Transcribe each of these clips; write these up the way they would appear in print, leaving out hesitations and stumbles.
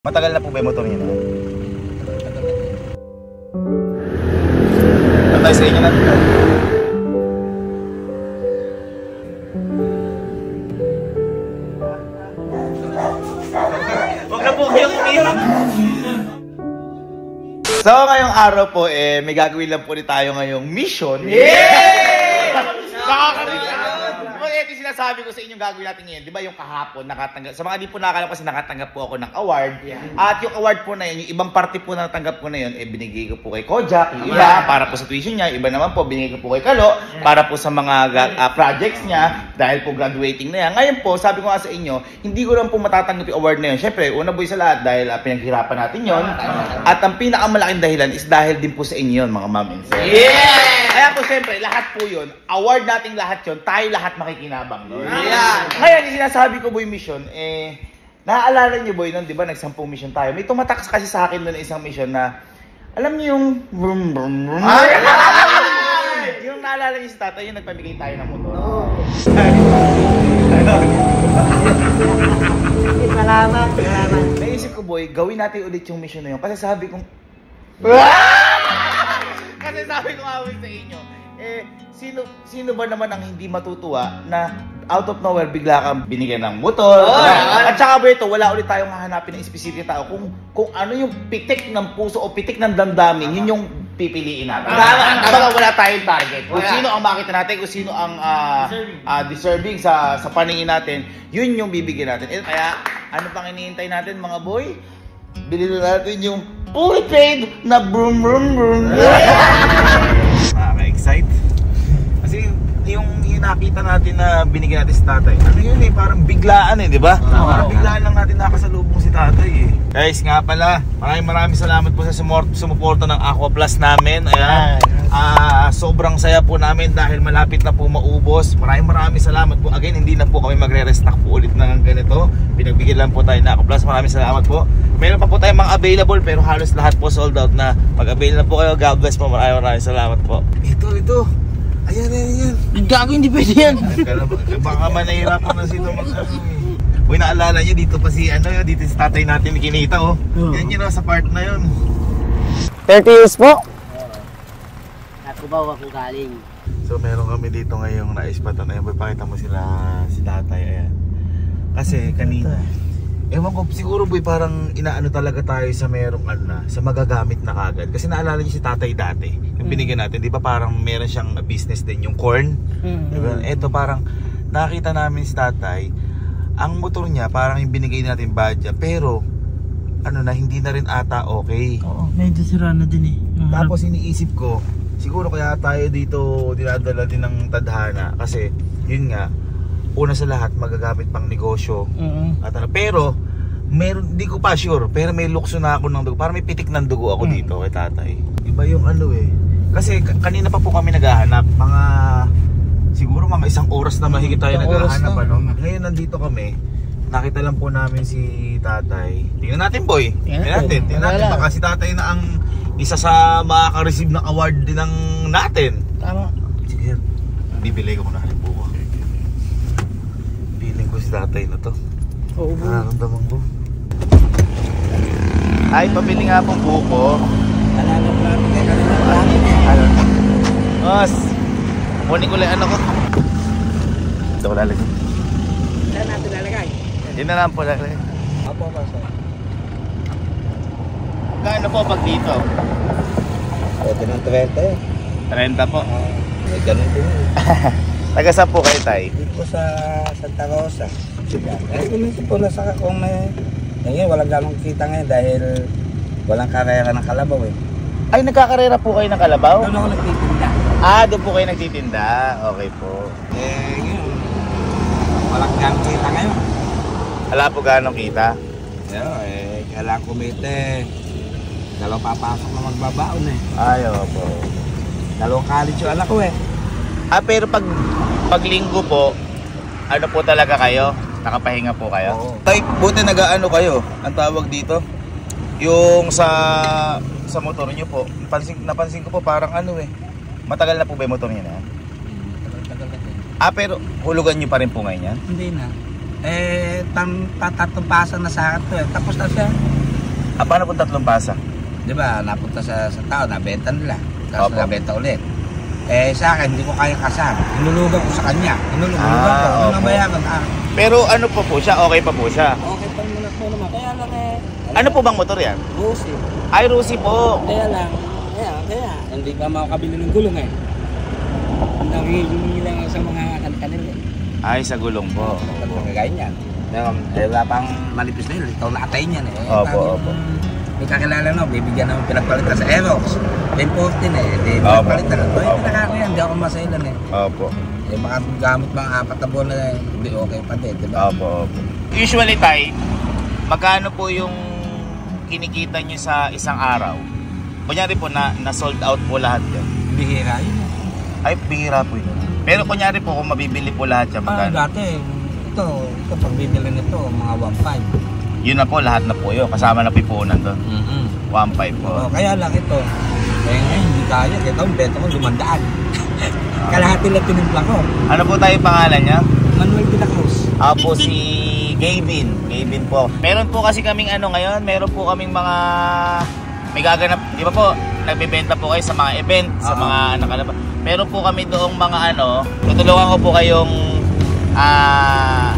Matagal na po ba yung motor niyo na? Tatay sa inyo natin. Huwag na po kayong umiyak. So ngayong araw po may gagawin lang po ulit tayo ngayong mission. Yeah! Nakakarinig. Ito sinasabi ko sa inyong gagawin natin ngayon, di ba yung kahapon nakatanggap, sa mga di po nakakalam kasi nakatanggap po ako ng award. At yung award po na yun, yung ibang parte po na natanggap ko na yun, binigay ko po kay Kojak, yung iba para po sa tuition niya, iba naman po binigay ko po kay Kalo para po sa mga projects niya dahil po graduating na yan. Ngayon po, sabi ko nga sa inyo, hindi ko lang po matatanggap yung award na yun. Siyempre, una po sa lahat dahil pinaghirapan natin yun. At ang pinakamalaking dahilan is dahil din po sa inyo yun, mga ma'am and sir. Yeah! Kaya po siyempre, lahat po yun, award nating lahat yun, tayo lahat makikinabang. No? Yeah. Ngayon, yung sinasabi ko boy mission, naaalala niyo boy nun, di ba, nag-10 mission tayo. May tumatak kasi sa akin doon isang mission na, alam niyo yung brum brum brum. Yung naalala niyo si tatay, yung nagpamigay tayo ng motor. Salamat. Naisip ko boy, gawin natin ulit yung mission na yun. Kasi sabi kong, kasi sabi ko nga sa inyo, sino ba naman ang hindi matutuwa na out of nowhere bigla kang binigyan ng motor? At saka ba ito, wala ulit tayong hahanapin ng specific tao kung ano yung pitik ng puso o pitik ng damdamin, yun yung pipiliin natin. Baka wala tayong target. Kung sino ang makita natin, kung sino ang deserving sa paningin natin, yun yung bibigyan natin. Kaya ano pang iniintay natin mga boy? Bilhin natin yung fully paid na brum brum brum. Nakaka-excite. Kasi yung nakita natin na binigyan natin si tatay, ano yun parang biglaan di ba? Parang biglaan lang natin nakasalubong si tatay Guys, nga pala, maraming salamat po sa sumuporta ng Aqua Plus namin. Ayan. Sobrang saya po namin dahil malapit na po maubos. Maraming salamat po. Again, hindi na po kami magre-restock po ulit ng ganito. Pinagbigyan lang po tayo ng Aqua Plus. Maraming salamat po. Meron pa po tayong mga available pero halos lahat po sold out na. Pag-avail na po kayo, God bless po. Maraming salamat po. Ito. Ayan. Gago, hindi pwede yan. Baka manahirapan na sila Uy, naalala nyo, dito pa si dito si tatay natin kinita Yan yun sa part na yun. 30 years po. Nakubaw ako galing. So meron kami dito ngayong naispatan. Ayan, pakita mo si tatay. Ayan. Kasi kanina, ewan ko, siguro boy parang inaano talaga tayo sa merong sa magagamit na kagad. Kasi naalala niyo si tatay dati, yung binigyan natin, di ba parang meron siyang business din, yung corn. Diba? Eto parang nakita namin si tatay, ang motor niya parang yung binigay natin badya, pero hindi na rin ata okay. Oo, medyo sira na din Tapos iniisip ko, siguro kaya tayo dito dinadala din ng tadhana. Kasi yun nga, una sa lahat magagamit pang negosyo. At pero meron, di ko pa sure, pero may lukso na ako ng dugo. Parang may pitik ng dugo ako dito kay tatay. Iba yung kasi kanina pa po kami naghahanap, siguro mga 1 oras na mahigit tayo naghahanap Ngayon nandito kami, nakita lang po namin si tatay. Tingnan natin boy. Tingnan natin baka si tatay na ang isa sa makaka-receive ng award din ng natin. Tama. Sige, bibili ko na buko. Feeling ko si tatay na to. Oo. Nararamdaman ko. Ay, pabili nga pong buko. Mas, kunin ko lang ko. Ito ko lalagay. Saan natin lalagay? Yun na lang po lalagay. Apo, pasok. Gaano po pag dito? Pwede ng 30 30 po. May ganun din Taga saan po kayo tay? Dito sa Santa Rosa. Inisip po na sa kung may ngayon walang ganong kita ngayon dahil walang karera ng kalabaw Ay, nagkakarera po kayo ng kalabaw? Doon ako nagtitinda. Doon po kayo nagtitinda. Okay po. Yun. Walang ganong kita ngayon. Wala po ganong kita? Kailangan kumite. Dalawang papasok na magbabaon Ay, opo. Dalawang college yung anak ko pero pag linggo po, ano po talaga kayo? Nakapahinga po kayo? Oo. Tay, buti nag-ano kayo? Ang tawag dito? Yung sa motor nyo po. Napansin ko po parang matagal na po ba yung motor nyo na? Tagal na din. Pero hulugan nyo pa rin po ngayon yan? Hindi na. Tatatong pasang na sa akin to Tapos na siya. Paano kung tatlong pasa? Di ba, napunta sa tao, nabenta nila. Tapos Opo. nabenta ulit. Eh sa akin, hindi ko kaya kasama. Inulugan ko sa kanya. Inulugan ko. opo. Ano nabayaran? Pero ano po siya? Okay pa po siya. Okay pa naman. Kaya lang Ano po bang motor yan? Busi. Ay, Rusi po. Kaya lang. Kaya. Hindi ka makakabili ng gulong eh. Nakihingi lang sa mga kanil eh. Ay, sa gulong po. Kagaya niyan. Wala pang malipis na yun. Ikaw nakatay niyan eh. Opo, opo. May kakilala no, bibigyan naman pinagpalitan sa Aerox. 1014 eh. Di Opo. pinagpalitan. Ito Opo. yung pinakaka yan. Hindi ako masailan eh. Opo. Eh baka gamit mga 4 na buwan na eh. Hindi okay pa din. Diba? Opo, opo. Usually, tay, magkano po yung kinikita nyo sa isang araw? Kunyari po na sold out po lahat yan. Bihira yun. Ay, bihira po yun. Pero kunyari po kung mabibili po lahat yan, magkano? Dati, ito pagbibili nito, mga 1.5. Yun na po, lahat na po yun. Kasama na pipunan doon. 1.5 po. Kaya lang ito. Kaya ngayon, hindi kaya. Ito, ang benta ko, 500. Kalahati lang tinimpla ko. Ano po tayo pangalan niya? Manuel de la Cruz. Po si Gavin. Gavin po. Meron po kasi kaming ano ngayon, meron po kaming mga may gaganap, di ba po, nagbebenta po kayo sa mga event, sa mga nakalabas. Meron po kami doong mga ano, tutulungan ko po kayong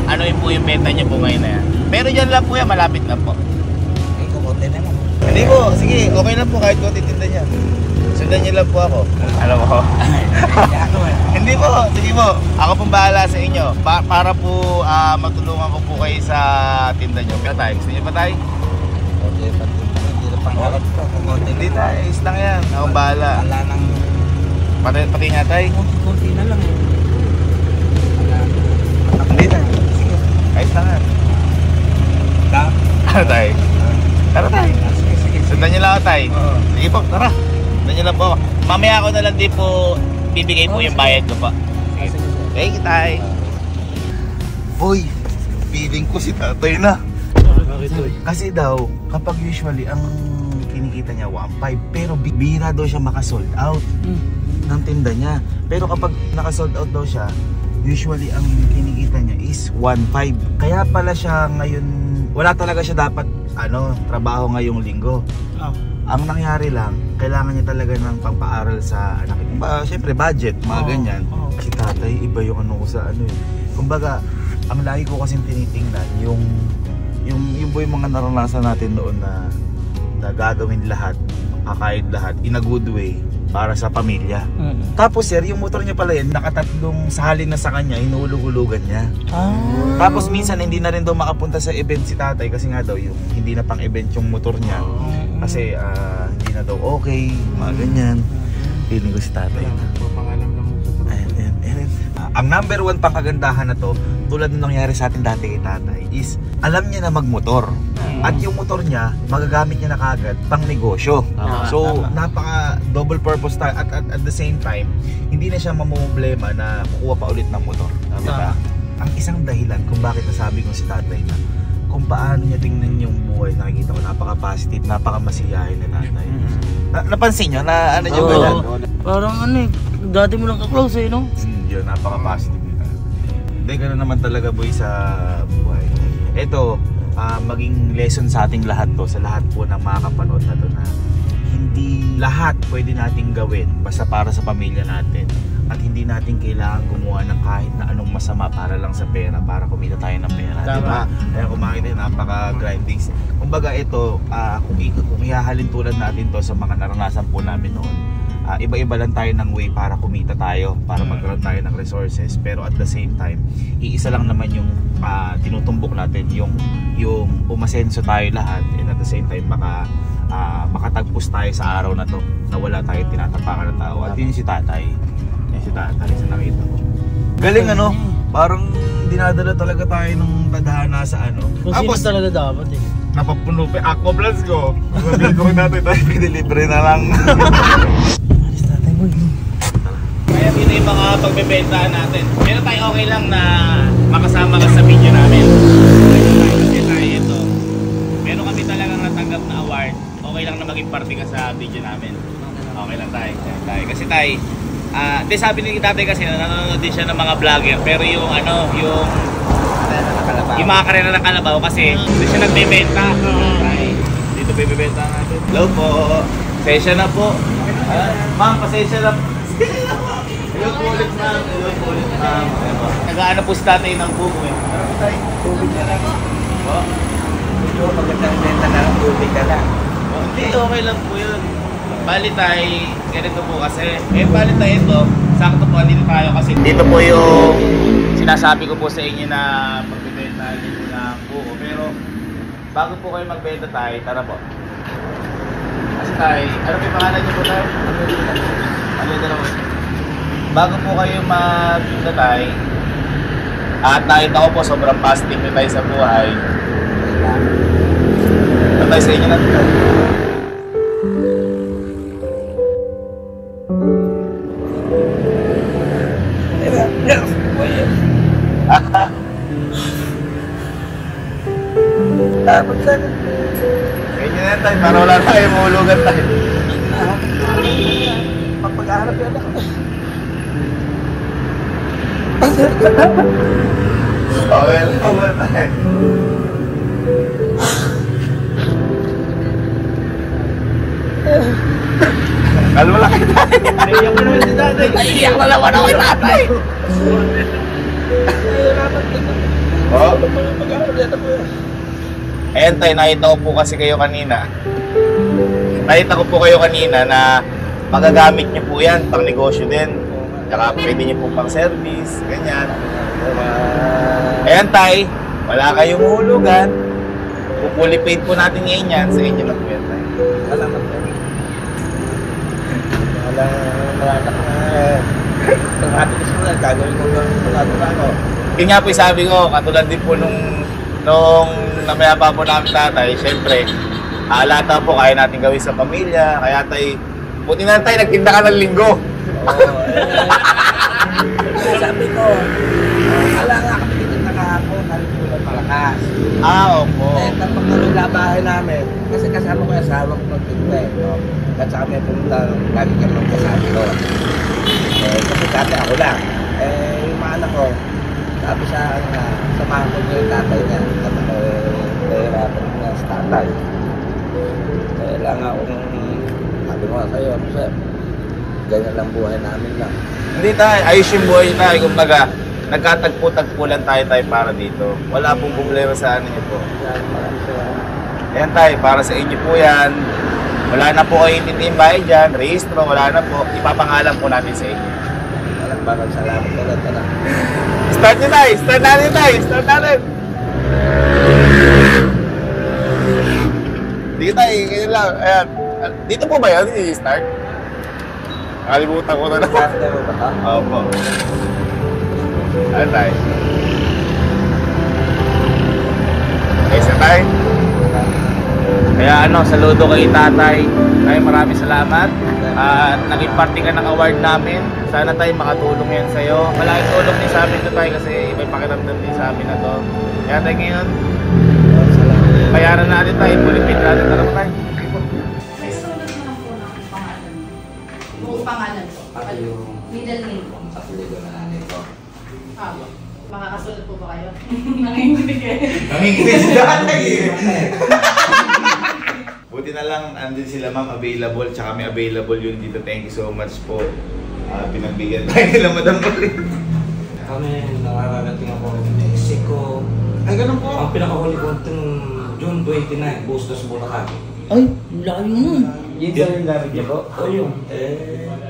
ano yun po yung benta niyo po ngayon na yan. Pero dyan lang po yan, malapit na po. Eh, kukunti na lang. Hindi po, sige, okay lang po kahit ko titinda niya. Sundan niyo lang po ako. Alam mo ko. Hindi po, sige po. Ako pong bahala sa inyo. Para po matulungan ko po kayo sa tinda niyo. Pero tayo, gusto niyo pa tayo? Okay, hindi na pangharap ko. Hindi tayo, is lang yan. Akong bahala. Wala nang... Pati nga tayo. Kunti na lang eh. Hindi tayo. Sige, ayos lang yan. Ano tayo? Tara tayo. Sundan niyo lang ako tayo. Sige po, tara. Sundan niyo lang po. Mamaya ako na lang din po bibigay po yung bayad ko po. Sige. Thank you tayo. Uy, feeling ko si tatay na. Kasi daw, kapag usually ang kinikita niya 1.5 pero bihira daw siya maka-sold out ng tinda niya. Pero kapag naka-sold out daw siya, usually ang kinikita niya is 1.5. Kaya pala siya ngayon, wala talaga siya dapat trabaho ngayong linggo. Ang nangyari lang, kailangan niya talaga ng pangpaaral sa anak. Siyempre budget, mga ganyan. Si tatay, iba yung ano ko sa ano eh. Kumbaga, ang lagi ko kasing tinitingnan, yung mga naranasan natin noon na gagawin lahat, kakain lahat, in a good way, para sa pamilya. Tapos sir, yung motor niya pala yan, nakatatlong sahalin na sa kanya, hinuhulog-hulugan niya. Tapos minsan hindi na rin daw makapunta sa event si tatay kasi nga daw yung hindi na pang event yung motor niya. Kasi hindi na daw okay, mga ganyan. Feeling ko si tatay na. Ang number 1 pang kagandahan na to, tulad nung nangyari sa atin dati kay tatay, is alam niya na magmotor. At yung motor niya, magagamit niya na kagad pang negosyo. So, napaka double purpose tayo. At the same time, hindi na siya mamumblema na kukuha pa ulit ng motor. Diba? Ang isang dahilan kung bakit nasabi ko si tatay na kung paano niya tingnan yung buhay, nakikita ko napaka-positive, napaka-masiyahin na tatay. Napansin niyo na ano niyo ba yan? Parang dati mo lang ka-close eh, no? Yun, napaka-positive nito. Hindi, gano'n naman talaga boy sa buhay. Ito, maging lesson sa ating lahat to, sa lahat po ng mga kapanood na to, na hindi lahat pwede nating gawin basta para sa pamilya natin. At hindi natin kailangan gumawa ng kahit na anong masama para lang sa pera, para kumita tayo ng pera. Diba? Kaya kung makita, napaka-grinding. Kumbaga ito, kung ihahalin tulad natin to sa mga naranasan po namin noon, iba-iba lang tayo ng way para kumita tayo, para magkaroon tayo ng resources, pero at the same time iisa lang naman yung tinutumbok natin, yung umasenso tayo lahat, and at the same time makatagpos tayo sa araw na to na wala tayong tinatapakan ng tao. At yun si tatay, sa nakita ko galing parang dinadala talaga tayo ng tadhana sa Tapos talaga dapat eh. Napapuno pa Aqua Plus ko. Sabihin ko natin tayo, pinilibre na lang. Kaya dito yung mga pagbebentahan natin. Pero tayo okay lang na makasama ka sa video namin. Kasi tayo ito. Meron kami talagang natanggap na award. Okay lang na maging parte ka sa video namin. Okay lang tayo. Kasi tayo, sabi ni tatay kasi nanonood din siya ng mga vlogger. Pero yung yung mga karera ng kalabaw kasi doon siya nagbebenta. Dito ito bibibenta natin. Hello po. Pasensya na po. Ma'am, pasensya na po. Hello po ulit ma'am. Hello po ulit ma'am. Nag-aano po si tatay ng buko eh. Tubig na lang. Oh. Ito, magandang benta na lang, tubig na lang. Hindi, okay lang po yun. Bali tayo, ganito po kasi. Bali tayo ito, sakto po, dito tayo kasi. Dito po yung sinasabi ko po sa inyo na magbibenta dito ng buko. Pero, bago po kayo magbenta tayo, tara po. Kasi tayo, ano po yung pangalan niyo po tayo? Ano yung dalawa? Bago po kayo magbenta tayo, at nakita ko po sobrang fasting na tayo sa buhay. Ano tayo sa inyo natin? Tapos na. Ganyan na tayo, para wala tayo, mahulugan tayo. Pagpag-aharap yan ako. Okay lang tayo. Kalma lang kayo tayo. Naiyak mo naman si tatay. Naiyak na naman ako kay tatay. Oh. Ayan tayo, nakita ko po kasi kayo kanina. Nakita ko po kayo kanina na magagamit niyo po yan, pang negosyo din. Tsaka pwede niyo po pang service, ganyan. Ayan tay, wala kayong hulugan. Fully paid po natin ngayon yan sa inyo na po yan tay. Salamat po. Wala na ko na. Happy ko sila, gagawin ko mga ako. Yun nga po yung sabi ko, katulad din po nung namaya pa po namin tatay, syempre, alata po kaya natin gawin sa pamilya, kaya tayo, buti na tayo, nagtinda ka ng linggo. Sabi ko, ala nga kami dito na kahapon, nalikulan malakas. Opo. Tapos bahay namin, kasi kasama ko yung asawa ko magtinda eh. No? At saka may pumunta, lagi kami magkasabi ko. Kasi dati ako lang. Yung mga anak ko, sabi sa akin na samahan ko niya yung tatay niya. At ako nahirapan niya sa tatay. Kailangan akong sabi ko sa'yo, sir, ganyan lang buhay namin lang. Hindi tayo, ayos yung buhay tayo, kumbaga, nagkatagpo-tagpo lang tayo para dito. Wala pong problema sa ano niyo po. Ayan tayo, para sa inyo po yan. Wala na po kayo intindihin bayad dyan, rehistro, wala na po. Ipapangalan po natin sa inyo. Maraming salamat ulit. Start nyo tayo! Start natin tayo! Start natin! Dito tayo, ganyan lang. Ayan. Dito po ba yan? I-start? Kalimutan ko na na. Opo. Ayan tayo. Okay, sa tayo. Kaya saludo kay tatay. Tayo maraming salamat. At naging parte ka ng award namin. Sana tayo makatulong yan sa'yo. Malaking tulong din sa amin ito tayo kasi may pakiramdam din sa amin na to. Kaya tayo ngayon, bayaran natin tayo. Pulipin natin. Tara tayo. May sulat naman po ng pangalan. Buong pangalan po. Middle name po. Apelido na namin ko. Makakasulat po ba kayo? Nanginginig eh. Nanginginig si tatay. Buti na lang, andun sila ma'am available, tsaka may available yun dito. Thank you so much po. Pinagbigyan tayo nila madam ko rin. Kami, nakakarating ako ng Mexico. Ay, ganun po. Ang pinakahuli ko itong June 29, Bustos, Bulacan. Ay, laki mo nun. Yun ba yung gamit niyo po? Oo yun.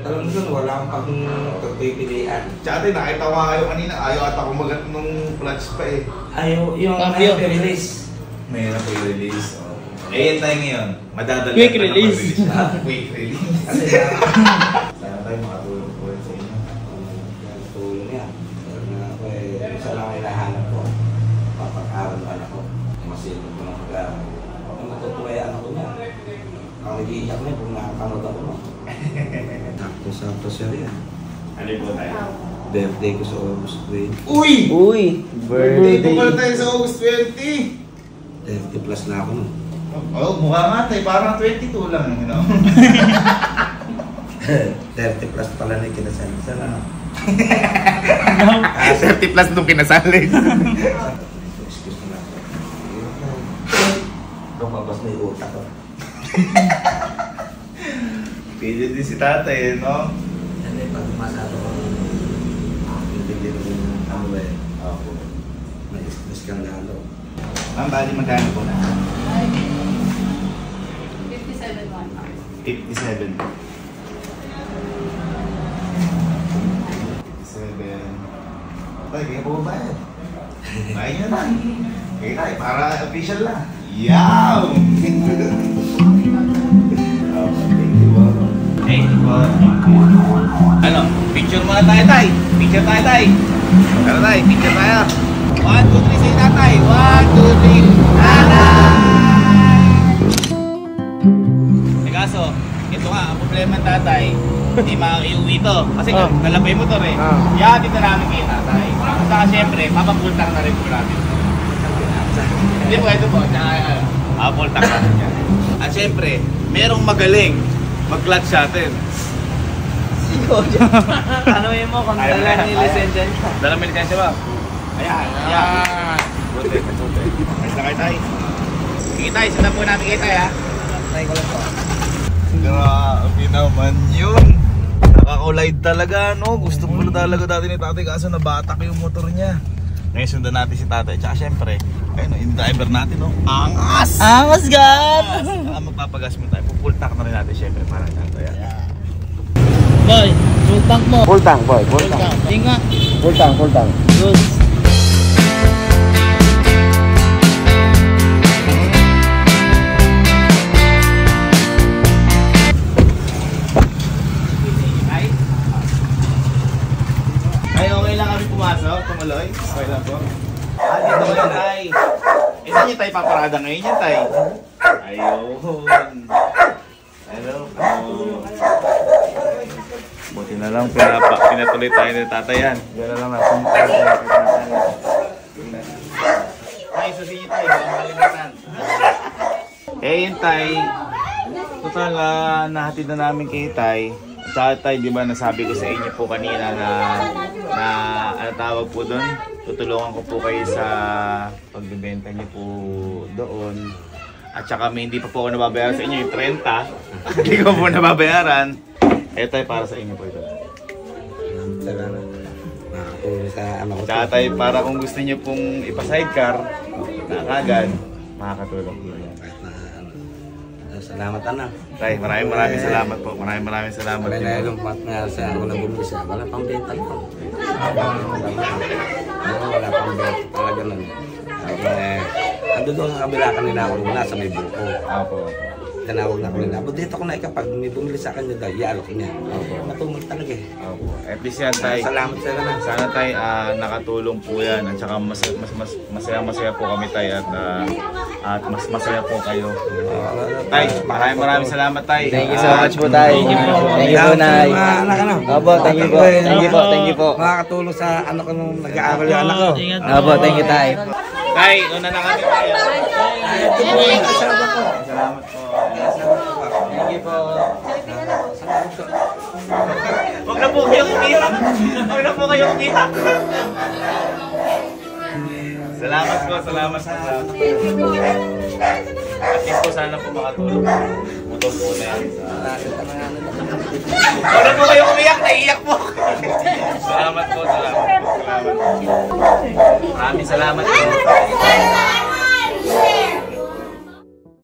Alam mo dun, wala akong pagpipilian. Tsaka tayo, nakita ko nga kayo kanina. Ayaw ata kumagat nung clutch pa eh. Ayaw, yung Cambio. release. Mayroon po yung release. Eh, yan tayo ngayon. Madadala. Quick release. Quick release. Kasi Sana tayo makatulong po sa inyo. tulong yan. Ako isa lang ang hinahanap ko. Papag-aral ng anak ko. Masilip ko ng pag-aaral. Ang matutuwa yung anak ko niya. Ang nag-iiyak niya kung nakakanood ako. Sakto sir yan. Ano po tayo? Birthday ko sa August 20. Uy! Uy, Birthday ko pala tayo sa August 20. 30 plus na ako nun. Oh, mukha nga tayo. Parang 22 lang. You know? 30 plus pala na kinasal. Sana. 30 plus nung kinasali. Excuse me lang. Lumabas na yung utak ko. Pili din si tatay, no? Hindi, pag masyado ko, hindi rin ano ba eh. Opo. May iskandalo. Ma'am, bali magkano po na? 57 one. 57. 57. Tay, kaya po ba yan? Bayan nyo lang. Kaya tayo, para official lang. Yaw! Thank you po. Thank you po. Ano? Picture muna tayo, tay. Picture tayo, tay. Tara, tay. Picture tayo. 1, 2, 3, say tatay. 1, 2, 3, tatay! Kaso, ito nga, ang problema ng tatay, hindi maiuwi ito. Kasi kalabay mo to eh. Kaya dito namin kay tatay. Saka syempre, papapultang na rin po namin. Hindi po, ito po. Papapultang na rin yan. At syempre, merong magaling mag-clutch sa atin. Ano yun mo kung dala ni lisensya niya? Dala may lisensya ba? Ayan, ayan. Buti, buti. Ayos na kayo tayo. Sige tayo, sundan po natin kayo tayo ha. Try ko lang po. Grabe naman yun. Nakakulide talaga, no? Gusto po na talaga dati ni tatay kaso nabatak yung motor niya. Ngayon sundan natin si tatay. Tsaka syempre, ayun no, yung driver natin, no? Angas! Angas, God! Magpapagas mo tayo. Full tank na rin natin syempre para tatay. Boy, full tank mo. Full tank, boy. Full tank. Tinga. Full tank, full tank. Good. Ay, okay lang kami pumasok, tumuloy. Okay lang po. Dito lang tay. Saan niyo tayo paparada ngayon yan tay? Ayun. Hello po. Buti na lang pinatuloy tayo ni tatay yan. Gano'n lang natin yung tatay kay tatay. Tay, susi niyo tayo. Baka malimutan. Eh yun tay. Total nahatid na namin kay tay. At tay, di ba nasabi ko sa inyo po kanina na ano tawag po doon? Tutulungan ko po kayo sa pagbebenta niyo po doon. At saka may hindi pa po ako nababayaran sa inyo yung 30. Hindi ko po nababayaran. Eh tay, para sa inyo po ito. Salamat. Nakakatulong sa ano ko. Tsaka tay, para kung gusto niyo pong ipa-sidecar, na kagad, makakatulong po yan. Salamat anak. Tay, maraming salamat po. Maraming salamat Wala din. na yung part nga sa ako na bumili siya. Wala pang benta ko. Wala pang benta talaga nun. Ando doon sa kabila kanila ako muna sa may buko. Opo. Tinawag na ko nila. But dito ko na kapag may bumili sa akin nila, ialok niya. Matulog talaga eh. Opo. At least yan tay. Salamat sa na. Sana tay nakatulong po yan. At saka masaya po kami tay at mas masaya po kayo. Tay, maraming salamat tay. Thank you so much po tay. Thank you po. Thank you po nay. Anak ano? Opo, thank you po. Thank you po. Thank you po. Makakatulong sa anak ko nung nag-aaral yung anak ko. Opo, thank you tay. Tay, una na kami tayo. Salamat po. Salamat po. Thank you po. Huwag na po kayong umiyak. Huwag na po kayong umiyak. Salamat po, salamat po. At least po sana po makatulong. Motor po na yan. Huwag na po kayong umiyak, naiiyak po. Salamat po, salamat po. Maraming salamat po.